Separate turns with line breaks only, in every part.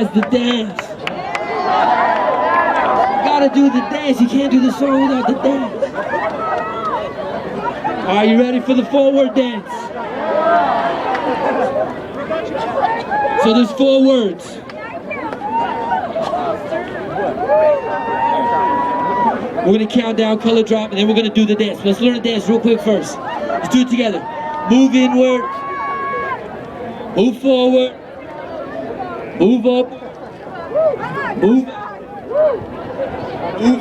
dance, the dance. You gotta do the dance. You can't do the song without the dance. Are you ready for the forward dance? So there's 4 words. We're gonna count down, color drop, and then we're gonna do the dance. Let's learn the dance real quick first. Let's do it together. Move inward, move forward, move up, move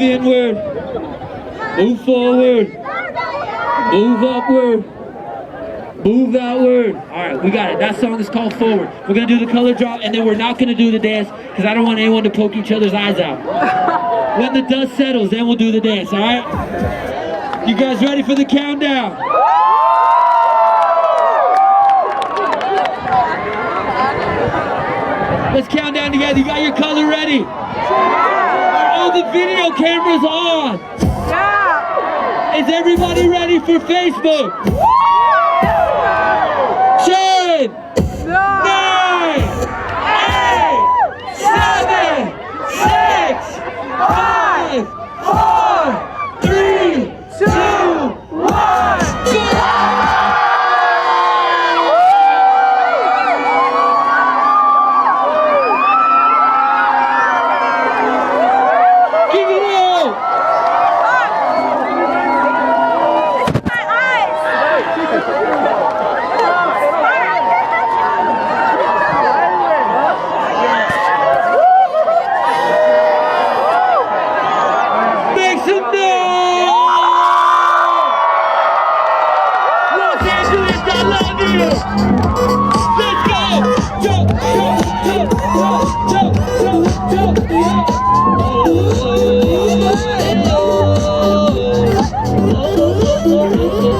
inward, move forward, move upward, move outward. All right, we got it. That song is called Forward. We're gonna do the color drop, and then we're not gonna do the dance because I don't want anyone to poke each other's eyes out. When the dust settles, then we'll do the dance, all right? You guys ready for the countdown? Let's count down together. You got your color ready? Are all the video cameras on? Yeah. Is everybody ready for Facebook? 10, 9, 8, 7, 6, 5, 4, 3, 2, 1, go! Give it all!
My eyes!
Make some noise! Los Angeles, I love you! Let's go! Jump, jump, jump, jump, jump, jump, jump, jump.